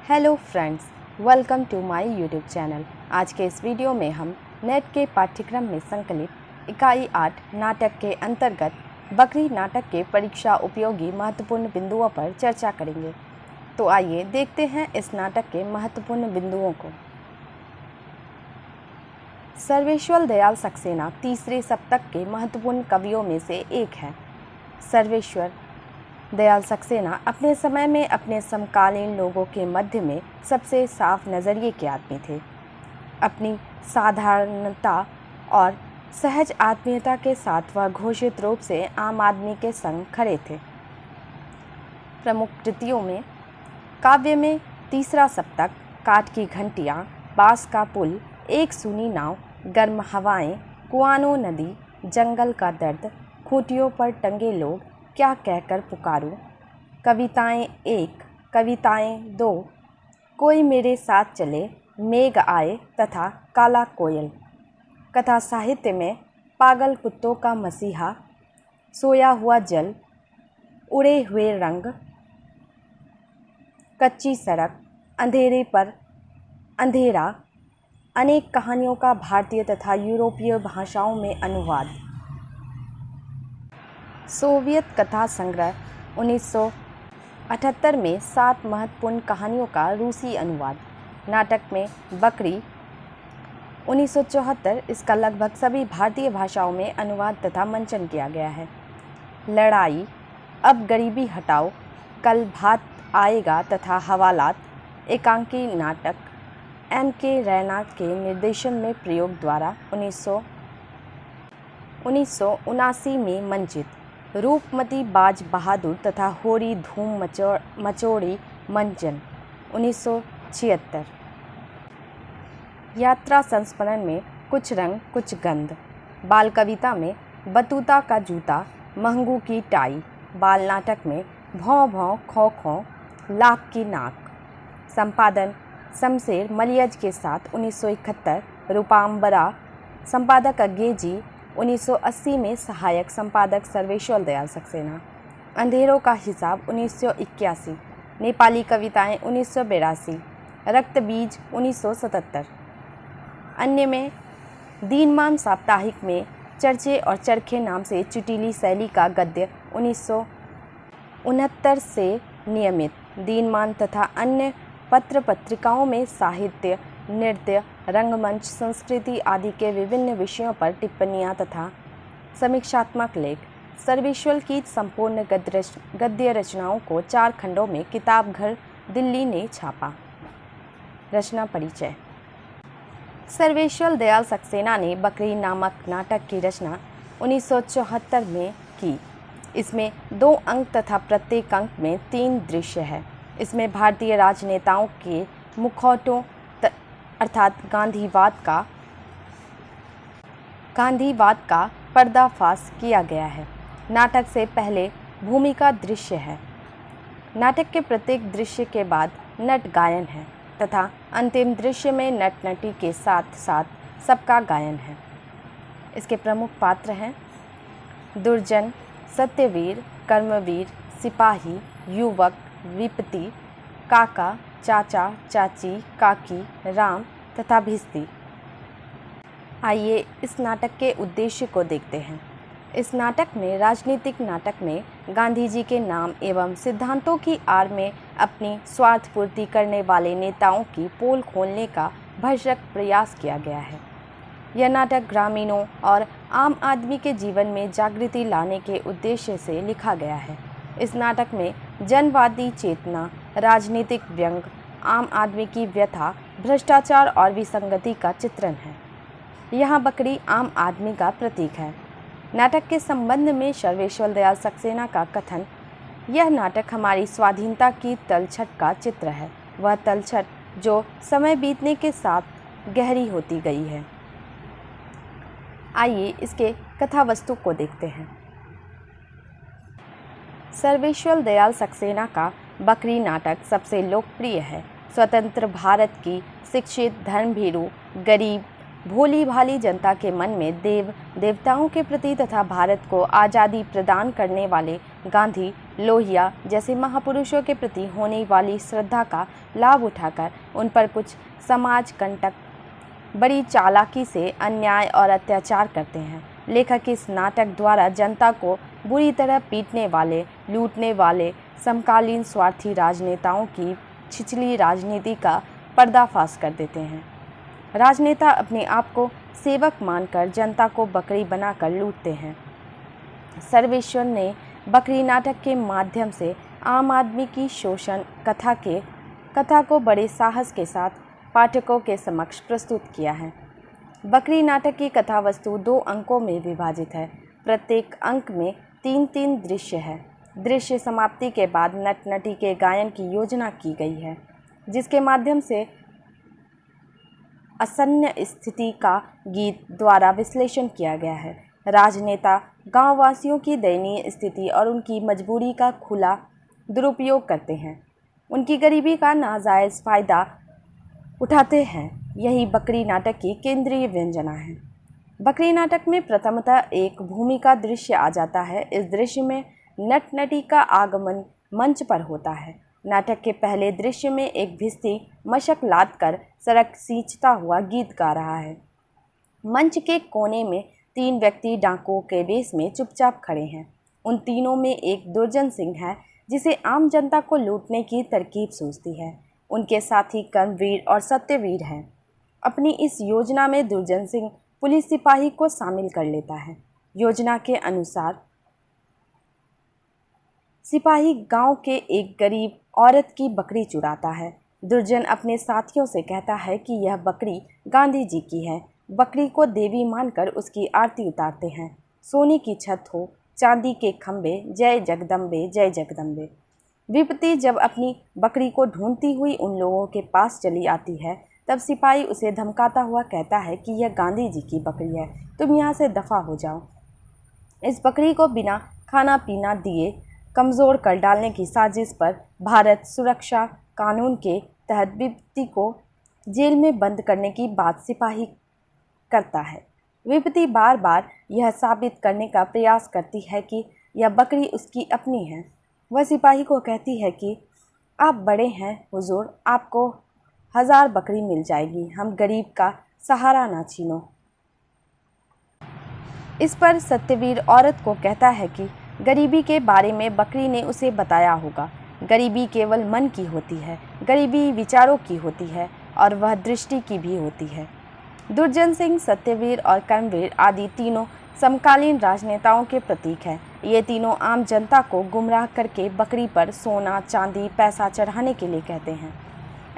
Hello friends, welcome to my YouTube channel. आज के इस वीडियो में हम नेट के पाठ्यक्रम में संकलित इकाई 8 नाटक के अंतर्गत बकरी नाटक के परीक्षा उपयोगी महत्वपूर्ण बिंदुओं पर चर्चा करेंगे। तो आइए देखते हैं इस नाटक के महत्वपूर्ण बिंदुओं को। सर्वेश्वर दयाल सक्सेना तीसरे शतक के महत्वपूर्ण कवियों में से एक है। सर्वेश्वर दयाल सक्सेना अपने समय में अपने समकालीन लोगों के मध्य में सबसे साफ नज़रिए के आदमी थे। अपनी साधारणता और सहज आत्मीयता के साथ वह घोषित रूप से आम आदमी के संग खड़े थे। प्रमुख कृतियों में काव्य में तीसरा सप्तक, काठ की घंटियाँ, बाँस का पुल, एक सूनी नाव, गर्म हवाएं, कुआनो नदी, जंगल का दर्द, खूंटियों पर टंगे लोग, क्या कहकर पुकारूं, कविताएं 1, कविताएं 2, कोई मेरे साथ चले, मेघ आए तथा काला कोयल। कथा साहित्य में पागल कुत्तों का मसीहा, सोया हुआ जल, उड़े हुए रंग, कच्ची सड़क, अंधेरे पर अंधेरा, अनेक कहानियों का भारतीय तथा यूरोपीय भाषाओं में अनुवाद। सोवियत कथा संग्रह 1978 में 7 महत्वपूर्ण कहानियों का रूसी अनुवाद। नाटक में बकरी 1974, इसका लगभग सभी भारतीय भाषाओं में अनुवाद तथा मंचन किया गया है। लड़ाई, अब गरीबी हटाओ, कल भात आएगा तथा हवालात, एकांकी नाटक M.K. रैना के निर्देशन में प्रयोग द्वारा 1979 में मंचित। रूपमती बाज बहादुर तथा होरी धूम मचोड़ी मंचन 1976। यात्रा संस्मरण में कुछ रंग कुछ गंध। बाल कविता में बतूता का जूता, महंगू की टाई। बाल नाटक में भौं भौं खौं खौं, लाख की नाक। संपादन शमशेर मलियज के साथ 1971। रूपाम्बरा संपादक अज्ञे 1980 में सहायक संपादक सर्वेश्वर दयाल सक्सेना। अंधेरों का हिसाब 1981। नेपाली कविताएं 1982। रक्त बीज 1977। अन्य में दीनमान साप्ताहिक में चर्चे और चरखे नाम से चुटीली शैली का गद्य 1969 से नियमित। दीनमान तथा अन्य पत्र पत्रिकाओं में साहित्य, नृत्य, रंगमंच, संस्कृति आदि के विभिन्न विषयों पर टिप्पणियाँ तथा समीक्षात्मक लेख। सर्वेश्वर की संपूर्ण गद्य रचनाओं को 4 खंडों में किताब घर दिल्ली ने छापा। रचना परिचय। सर्वेश्वर दयाल सक्सेना ने बकरी नामक नाटक की रचना 1974 में की। इसमें 2 अंक तथा प्रत्येक अंक में 3 दृश्य है। इसमें भारतीय राजनेताओं के मुखौटों अर्थात गांधीवाद का पर्दाफाश किया गया है। नाटक से पहले भूमिका दृश्य है। नाटक के प्रत्येक दृश्य के बाद नट गायन है तथा अंतिम दृश्य में नट नटी के साथ साथ सबका गायन है। इसके प्रमुख पात्र हैं दुर्जन, सत्यवीर, कर्मवीर, सिपाही, युवक, विपत्ति, काका, चाचा, चाची, काकी, राम तथा भिस्ती। आइए इस नाटक के उद्देश्य को देखते हैं। इस नाटक में राजनीतिक नाटक में गांधी जी के नाम एवं सिद्धांतों की आड़ में अपनी स्वार्थ पूर्ति करने वाले नेताओं की पोल खोलने का भरसक प्रयास किया गया है। यह नाटक ग्रामीणों और आम आदमी के जीवन में जागृति लाने के उद्देश्य से लिखा गया है। इस नाटक में जनवादी चेतना, राजनीतिक व्यंग, आम आदमी की व्यथा, भ्रष्टाचार और विसंगति का चित्रण है। यहाँ बकरी आम आदमी का प्रतीक है। नाटक के संबंध में सर्वेश्वर दयाल सक्सेना का कथन, यह नाटक हमारी स्वाधीनता की तलछट का चित्र है। वह तलछट जो समय बीतने के साथ गहरी होती गई है। आइए इसके कथावस्तु को देखते हैं। सर्वेश्वर दयाल सक्सेना का बकरी नाटक सबसे लोकप्रिय है। स्वतंत्र भारत की शिक्षित, धर्मभीरू, गरीब, भोली भाली जनता के मन में देव देवताओं के प्रति तथा भारत को आज़ादी प्रदान करने वाले गांधी, लोहिया जैसे महापुरुषों के प्रति होने वाली श्रद्धा का लाभ उठाकर उन पर कुछ समाज कंटक बड़ी चालाकी से अन्याय और अत्याचार करते हैं। लेखक इस नाटक द्वारा जनता को बुरी तरह पीटने वाले, लूटने वाले समकालीन स्वार्थी राजनेताओं की छिछली राजनीति का पर्दाफाश कर देते हैं। राजनेता अपने आप को सेवक मानकर जनता को बकरी बनाकर लूटते हैं। सर्वेश्वर ने बकरी नाटक के माध्यम से आम आदमी की शोषण कथा को बड़े साहस के साथ पाठकों के समक्ष प्रस्तुत किया है। बकरी नाटक की कथा वस्तु 2 अंकों में विभाजित है। प्रत्येक अंक में 3-3 दृश्य है। दृश्य समाप्ति के बाद नट नटी के गायन की योजना की गई है, जिसके माध्यम से असन्य स्थिति का गीत द्वारा विश्लेषण किया गया है। राजनेता गांववासियों की दयनीय स्थिति और उनकी मजबूरी का खुला दुरुपयोग करते हैं, उनकी गरीबी का नाजायज़ फ़ायदा उठाते हैं। यही बकरी नाटक की केंद्रीय व्यंजना है। बकरी नाटक में प्रथमतः एक भूमिका दृश्य आ जाता है। इस दृश्य में नट नटी का आगमन मंच पर होता है। नाटक के पहले दृश्य में एक भिस्ती मशक लाद कर सड़क सींचता हुआ गीत गा रहा है। मंच के कोने में 3 व्यक्ति डाकुओं के वेश में चुपचाप खड़े हैं। उन तीनों में एक दुर्जन सिंह है, जिसे आम जनता को लूटने की तरकीब सूझती है। उनके साथी कर्मवीर और सत्यवीर हैं। अपनी इस योजना में दुर्जन सिंह पुलिस सिपाही को शामिल कर लेता है। योजना के अनुसार सिपाही गांव के एक गरीब औरत की बकरी चुराता है। दुर्जन अपने साथियों से कहता है कि यह बकरी गांधी जी की है। बकरी को देवी मानकर उसकी आरती उतारते हैं। सोने की छत हो, चांदी के खंभे, जय जगदम्बे जय जगदम्बे। विपत्ति जब अपनी बकरी को ढूंढती हुई उन लोगों के पास चली आती है, तब सिपाही उसे धमकाता हुआ कहता है कि यह गांधी जी की बकरी है, तुम यहाँ से दफ़ा हो जाओ। इस बकरी को बिना खाना पीना दिए कमज़ोर कर डालने की साजिश पर भारत सुरक्षा कानून के तहत विपत्ति को जेल में बंद करने की बात सिपाही करता है। विपत्ति बार बार यह साबित करने का प्रयास करती है कि यह बकरी उसकी अपनी है। वह सिपाही को कहती है कि आप बड़े हैं हुजूर, आपको 1000 बकरी मिल जाएगी, हम गरीब का सहारा ना छीनो। इस पर सत्यवीर औरत को कहता है कि गरीबी के बारे में बकरी ने उसे बताया होगा। गरीबी केवल मन की होती है, गरीबी विचारों की होती है और वह दृष्टि की भी होती है। दुर्जन सिंह, सत्यवीर और कर्मवीर आदि तीनों समकालीन राजनेताओं के प्रतीक हैं। ये तीनों आम जनता को गुमराह करके बकरी पर सोना, चांदी, पैसा चढ़ाने के लिए कहते हैं।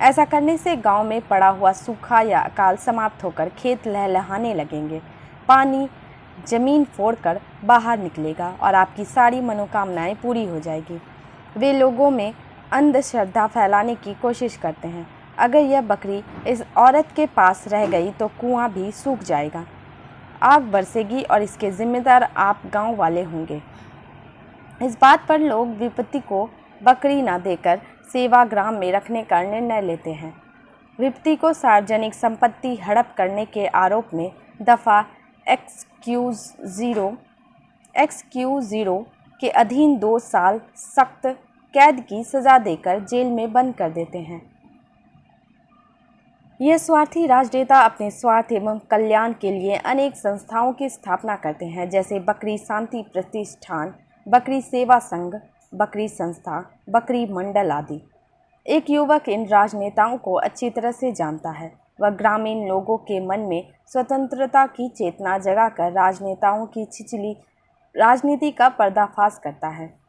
ऐसा करने से गांव में पड़ा हुआ सूखा या अकाल समाप्त होकर खेत लहलहाने लगेंगे, पानी जमीन फोड़कर बाहर निकलेगा और आपकी सारी मनोकामनाएं पूरी हो जाएगी। वे लोगों में अंधश्रद्धा फैलाने की कोशिश करते हैं। अगर यह बकरी इस औरत के पास रह गई तो कुआं भी सूख जाएगा, आग बरसेगी और इसके जिम्मेदार आप गांव वाले होंगे। इस बात पर लोग विपत्ति को बकरी न देकर सेवाग्राम में रखने का निर्णय लेते हैं। विपत्ति को सार्वजनिक संपत्ति हड़प करने के आरोप में दफ़ा XQ0 के अधीन 2 साल सख्त कैद की सज़ा देकर जेल में बंद कर देते हैं। यह स्वार्थी राजनेता अपने स्वार्थ एवं कल्याण के लिए अनेक संस्थाओं की स्थापना करते हैं, जैसे बकरी शांति प्रतिष्ठान, बकरी सेवा संघ, बकरी संस्था, बकरी मंडल आदि। एक युवक इन राजनेताओं को अच्छी तरह से जानता है। वह ग्रामीण लोगों के मन में स्वतंत्रता की चेतना जगाकर राजनेताओं की छिछली राजनीति का पर्दाफाश करता है।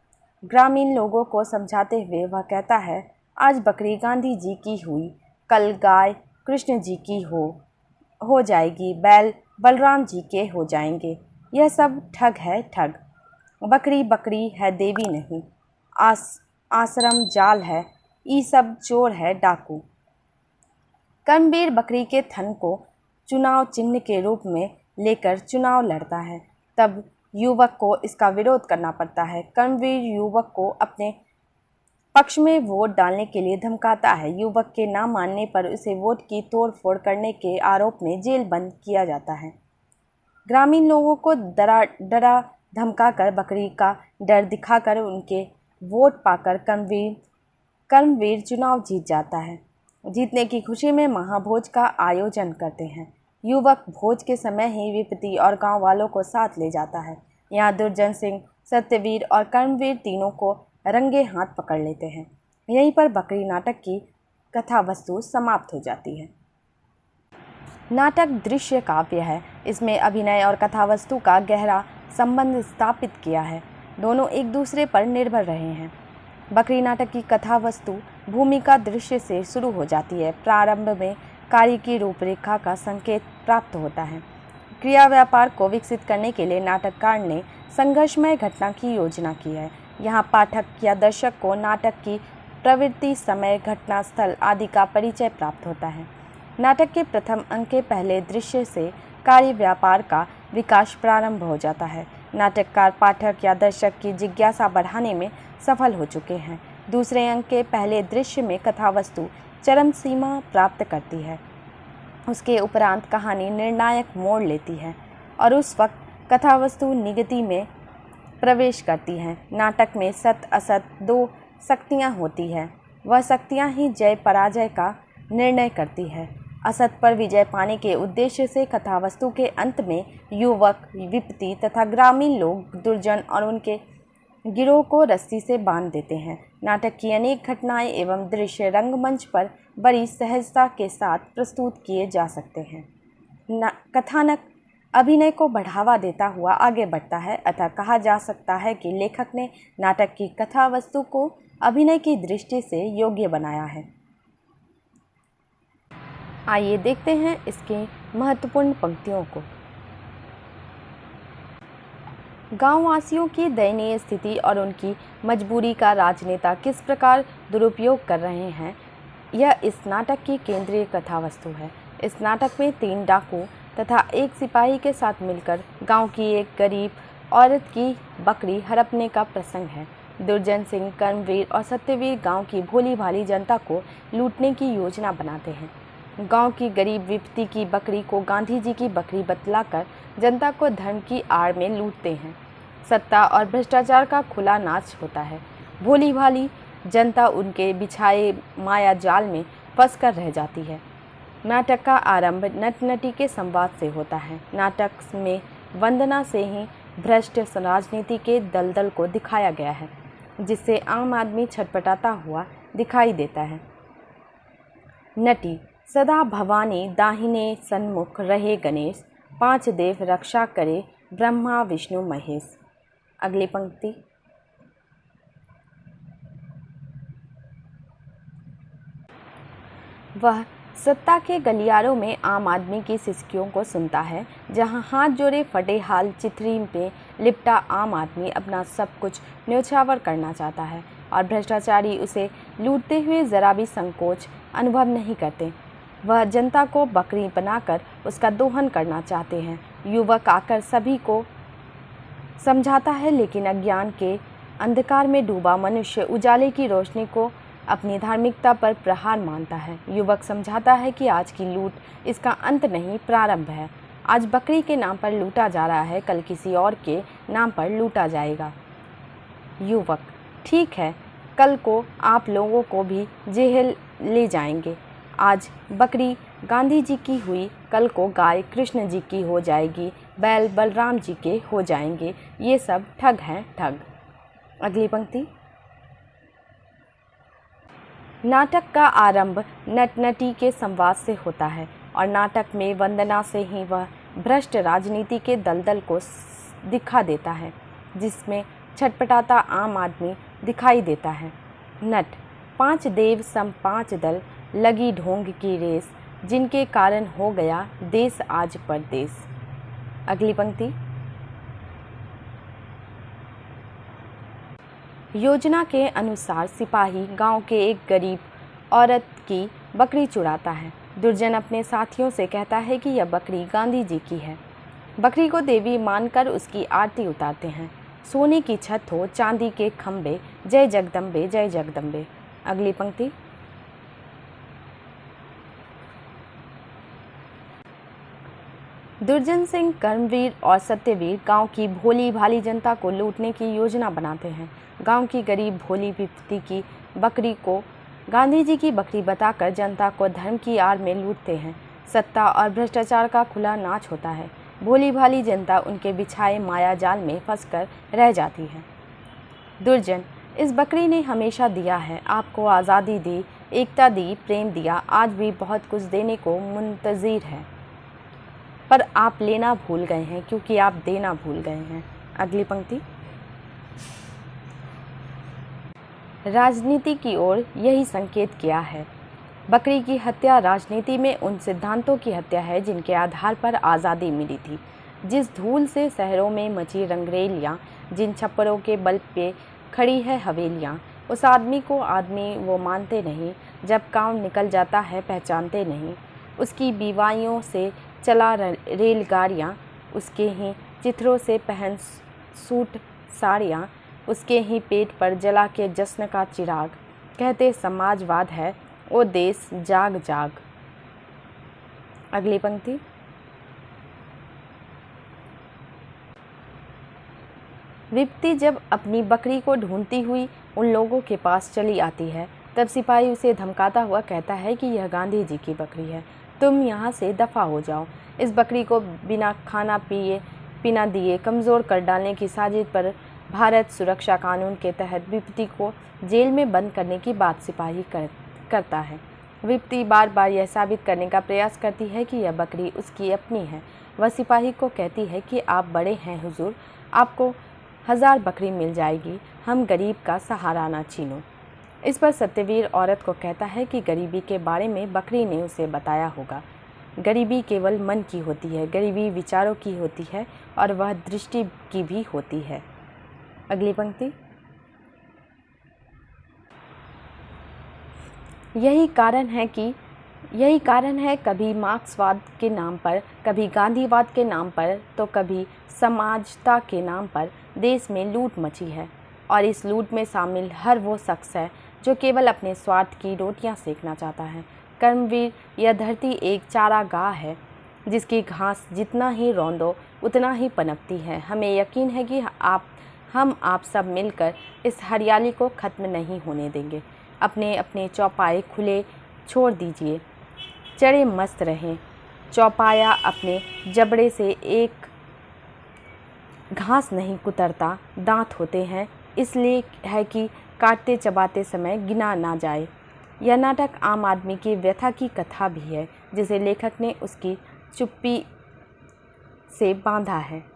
ग्रामीण लोगों को समझाते हुए वह कहता है, आज बकरी गांधी जी की हुई, कल गाय कृष्ण जी की हो जाएगी, बैल बलराम जी के हो जाएंगे। यह सब ठग है, ठग। बकरी बकरी है, देवी नहीं। आश्रम जाल है, ये सब चोर है, डाकू। कर्मवीर बकरी के थन को चुनाव चिन्ह के रूप में लेकर चुनाव लड़ता है, तब युवक को इसका विरोध करना पड़ता है। कर्मवीर युवक को अपने पक्ष में वोट डालने के लिए धमकाता है। युवक के ना मानने पर उसे वोट की तोड़फोड़ करने के आरोप में जेल बंद किया जाता है। ग्रामीण लोगों को डरा धमकाकर बकरी का डर दिखाकर उनके वोट पाकर कर्मवीर चुनाव जीत जाता है। जीतने की खुशी में महाभोज का आयोजन करते हैं। युवक भोज के समय ही विपत्ति और गांव वालों को साथ ले जाता है। यहाँ दुर्जन सिंह, सत्यवीर और कर्मवीर तीनों को रंगे हाथ पकड़ लेते हैं। यहीं पर बकरी नाटक की कथा वस्तु समाप्त हो जाती है। नाटक दृश्य काव्य है। इसमें अभिनय और कथा वस्तु का गहरा संबंध स्थापित किया है। दोनों एक दूसरे पर निर्भर रहे हैं। बकरी नाटक की कथा वस्तु भूमिका दृश्य से शुरू हो जाती है। प्रारंभ में कार्य की रूपरेखा का संकेत प्राप्त होता है। क्रिया व्यापार को विकसित करने के लिए नाटककार ने संघर्षमय घटना की योजना की है। यहाँ पाठक या दर्शक को नाटक की प्रवृत्ति, समय, घटना स्थल आदि का परिचय प्राप्त होता है। नाटक के प्रथम अंक के पहले दृश्य से कार्य व्यापार का विकास प्रारंभ हो जाता है। नाटककार पाठक या दर्शक की जिज्ञासा बढ़ाने में सफल हो चुके हैं। दूसरे अंक के पहले दृश्य में कथा वस्तु चरम सीमा प्राप्त करती है। उसके उपरांत कहानी निर्णायक मोड़ लेती है और उस वक्त कथा वस्तु निगति में प्रवेश करती है। नाटक में सत असत दो शक्तियाँ होती है। वह शक्तियाँ ही जय पराजय का निर्णय करती है। असत पर विजय पाने के उद्देश्य से कथावस्तु के अंत में युवक, विपत्ति तथा ग्रामीण लोग दुर्जन और उनके गिरोह को रस्सी से बांध देते हैं। नाटक की अनेक घटनाएं एवं दृश्य रंगमंच पर बड़ी सहजता के साथ प्रस्तुत किए जा सकते हैं। कथानक अभिनय को बढ़ावा देता हुआ आगे बढ़ता है। अतः कहा जा सकता है कि लेखक ने नाटक की कथा वस्तु को अभिनय की दृष्टि से योग्य बनाया है। आइए देखते हैं इसकी महत्वपूर्ण पंक्तियों को। गांववासियों की दयनीय स्थिति और उनकी मजबूरी का राजनेता किस प्रकार दुरुपयोग कर रहे हैं, यह इस नाटक की केंद्रीय कथा वस्तु है। इस नाटक में 3 डाकू तथा एक सिपाही के साथ मिलकर गांव की एक गरीब औरत की बकरी हड़पने का प्रसंग है। दुर्जन सिंह, कर्मवीर और सत्यवीर गांव की भोली भाली जनता को लूटने की योजना बनाते हैं। गांव की गरीब विपत्ति की बकरी को गांधी जी की बकरी बतलाकर जनता को धर्म की आड़ में लूटते हैं। सत्ता और भ्रष्टाचार का खुला नाच होता है। भोली भाली जनता उनके बिछाए माया जाल में फंस कर रह जाती है। नाटक का आरंभ नट नटी के संवाद से होता है। नाटक में वंदना से ही भ्रष्ट राजनीति के दलदल को दिखाया गया है, जिससे आम आदमी छटपटाता हुआ दिखाई देता है। नटी: सदा भवानी दाहिने सन्मुख रहे गणेश, 5 देव रक्षा करे ब्रह्मा विष्णु महेश। अगली पंक्ति। वह सत्ता के गलियारों में आम आदमी की सिसकियों को सुनता है, जहां हाथ जोड़े फटे हाल चिथरी में लिपटा आम आदमी अपना सब कुछ न्योछावर करना चाहता है और भ्रष्टाचारी उसे लूटते हुए जरा भी संकोच अनुभव नहीं करते। वह जनता को बकरी बनाकर उसका दोहन करना चाहते हैं। युवक आकर सभी को समझाता है, लेकिन अज्ञान के अंधकार में डूबा मनुष्य उजाले की रोशनी को अपनी धार्मिकता पर प्रहार मानता है। युवक समझाता है कि आज की लूट इसका अंत नहीं, प्रारंभ है। आज बकरी के नाम पर लूटा जा रहा है, कल किसी और के नाम पर लूटा जाएगा। युवक: ठीक है, कल को आप लोगों को भी जेल ले जाएंगे। आज बकरी गांधी जी की हुई, कल को गाय कृष्ण जी की हो जाएगी, बैल बलराम जी के हो जाएंगे। ये सब ठग हैं, ठग। अगली पंक्ति। नाटक का आरंभ नट नटी के संवाद से होता है और नाटक में वंदना से ही वह भ्रष्ट राजनीति के दलदल को दिखा देता है, जिसमें छटपटाता आम आदमी दिखाई देता है। नट: 5 देव सम 5 दल, लगी ढोंग की रेस, जिनके कारण हो गया देश आज परदेश। अगली पंक्ति। योजना के अनुसार सिपाही गांव के एक गरीब औरत की बकरी चुराता है। दुर्जन अपने साथियों से कहता है कि यह बकरी गांधी जी की है। बकरी को देवी मानकर उसकी आरती उतारते हैं। सोने की छत हो, चांदी के खंबे, जय जगदम्बे जय जगदम्बे। अगली पंक्ति। दुर्जन सिंह कर्मवीर और सत्यवीर गांव की भोली भाली जनता को लूटने की योजना बनाते हैं। गांव की गरीब भोली विपत्ति की बकरी को गांधी जी की बकरी बताकर जनता को धर्म की आड़ में लूटते हैं। सत्ता और भ्रष्टाचार का खुला नाच होता है। भोली भाली जनता उनके बिछाए माया जाल में फंसकर रह जाती है। दुर्जन, इस बकरी ने हमेशा दिया है, आपको आज़ादी दी, एकता दी, प्रेम दिया, आज भी बहुत कुछ देने को मुंतज़िर है, पर आप लेना भूल गए हैं क्योंकि आप देना भूल गए हैं। अगली पंक्ति। राजनीति की ओर यही संकेत किया है। बकरी की हत्या राजनीति में उन सिद्धांतों की हत्या है जिनके आधार पर आज़ादी मिली थी। जिस धूल से शहरों में मची रंगरेलियाँ, जिन छप्परों के बल पे खड़ी है हवेलियाँ, उस आदमी को आदमी वो मानते नहीं, जब काम निकल जाता है पहचानते नहीं। उसकी बीवाइयों से चला रेलगाड़ियाँ, उसके ही चित्रों से पहन सूट साड़ियाँ, उसके ही पेट पर जला के जश्न का चिराग, कहते समाजवाद है ओ देश जाग जाग। अगली पंक्ति। विपत्ति जब अपनी बकरी को ढूंढती हुई उन लोगों के पास चली आती है, तब सिपाही उसे धमकाता हुआ कहता है कि यह गांधी जी की बकरी है, तुम यहाँ से दफ़ा हो जाओ। इस बकरी को बिना खाना पीना दिए कमज़ोर कर डालने की साजिश पर भारत सुरक्षा कानून के तहत विपत्ति को जेल में बंद करने की बात सिपाही करता है। विपत्ति बार बार यह साबित करने का प्रयास करती है कि यह बकरी उसकी अपनी है। वह सिपाही को कहती है कि आप बड़े हैं हुजूर, आपको 1000 बकरी मिल जाएगी, हम गरीब का सहारा ना छीनो। इस पर सत्यवीर औरत को कहता है कि गरीबी के बारे में बकरी ने उसे बताया होगा। गरीबी केवल मन की होती है, गरीबी विचारों की होती है और वह दृष्टि की भी होती है। अगली पंक्ति। यही कारण है कभी मार्क्सवाद के नाम पर, कभी गांधीवाद के नाम पर, तो कभी समाजता के नाम पर देश में लूट मची है। और इस लूट में शामिल हर वो शख्स है जो केवल अपने स्वार्थ की रोटियां सेकना चाहता है। कर्मवीर, यह धरती एक चारागाह है जिसकी घास जितना ही रौंदो उतना ही पनपती है। हमें यकीन है कि हम आप सब मिलकर इस हरियाली को ख़त्म नहीं होने देंगे। अपने अपने चौपाए खुले छोड़ दीजिए, चढ़े मस्त रहें। चौपाया अपने जबड़े से एक घास नहीं कुतरता, दांत होते हैं, इसलिए है कि काटते चबाते समय गिना ना जाए। यह नाटक आम आदमी की व्यथा की कथा भी है जिसे लेखक ने उसकी चुप्पी से बांधा है।